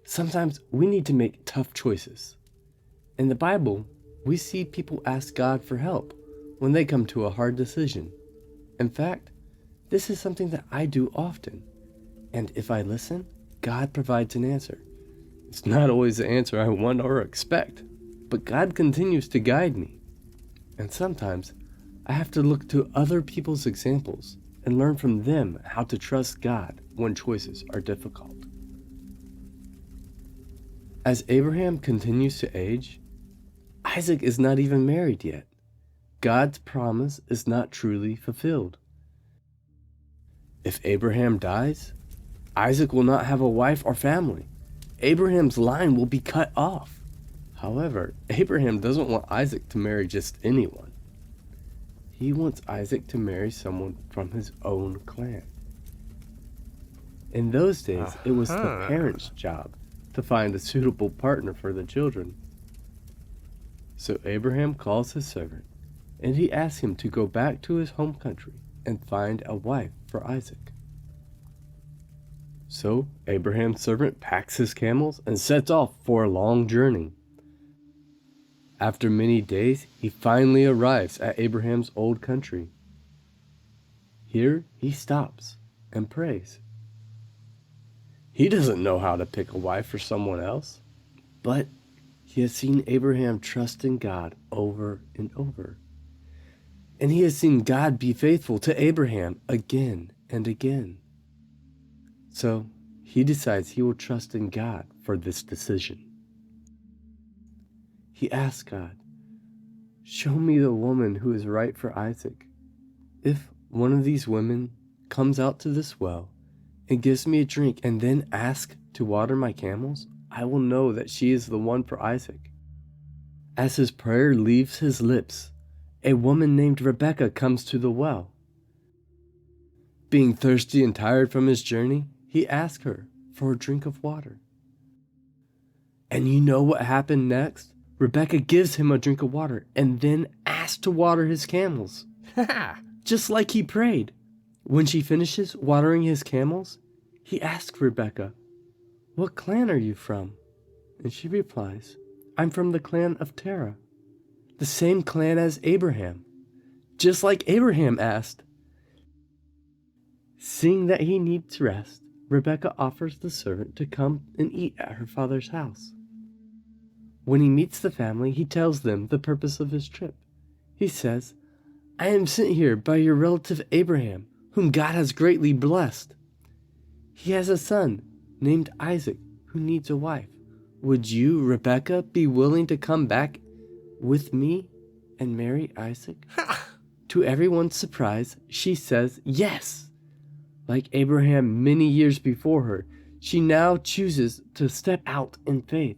Sometimes we need to make tough choices. In the Bible, we see people ask God for help when they come to a hard decision. In fact, this is something that I do often. And if I listen, God provides an answer. It's not always the answer I want or expect, but God continues to guide me. And sometimes I have to look to other people's examples and learn from them how to trust God when choices are difficult. As Abraham continues to age, Isaac is not even married yet. God's promise is not truly fulfilled. If Abraham dies, Isaac will not have a wife or family. Abraham's line will be cut off. However, Abraham doesn't want Isaac to marry just anyone. He wants Isaac to marry someone from his own clan. In those days, it was the parents' job to find a suitable partner for the children. So Abraham calls his servant, and he asks him to go back to his home country and find a wife for Isaac. So Abraham's servant packs his camels and sets off for a long journey. After many days, he finally arrives at Abraham's old country. Here he stops and prays. He doesn't know how to pick a wife for someone else, but he has seen Abraham trust in God over and over. And he has seen God be faithful to Abraham again and again. So he decides he will trust in God for this decision. He asks God, "Show me the woman who is right for Isaac. If one of these women comes out to this well and gives me a drink and then asks to water my camels, I will know that she is the one for Isaac." As his prayer leaves his lips, a woman named Rebekah comes to the well. Being thirsty and tired from his journey, he asks her for a drink of water. And you know what happened next? Rebekah gives him a drink of water and then asks to water his camels. Just like he prayed. When she finishes watering his camels, he asks Rebekah, "What clan are you from?" And she replies, "I'm from the clan of Terah, the same clan as Abraham." Just like Abraham asked. Seeing that he needs rest, Rebekah offers the servant to come and eat at her father's house. When he meets the family, he tells them the purpose of his trip. He says, "I am sent here by your relative Abraham, whom God has greatly blessed. He has a son named Isaac who needs a wife. Would you, Rebekah, be willing to come back with me and marry Isaac?" To everyone's surprise, she says yes. Like Abraham many years before her, she now chooses to step out in faith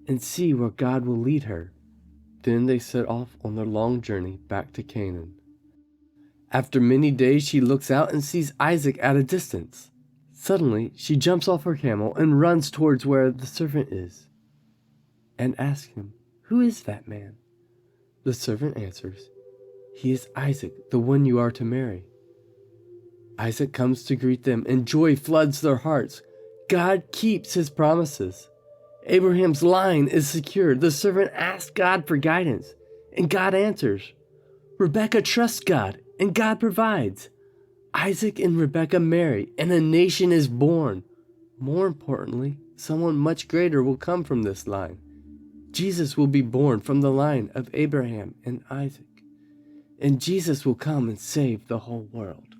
and see where God will lead her. Then they set off on their long journey back to Canaan. After many days, she looks out and sees Isaac at a distance. Suddenly, she jumps off her camel and runs towards where the servant is and asks him, "Who is that man?" The servant answers, "He is Isaac, the one you are to marry." Isaac comes to greet them, and joy floods their hearts. God keeps his promises. Abraham's line is secured. The servant asks God for guidance, and God answers. Rebekah trusts God, and God provides. Isaac and Rebekah marry, and a nation is born. More importantly, someone much greater will come from this line. Jesus will be born from the line of Abraham and Isaac, and Jesus will come and save the whole world.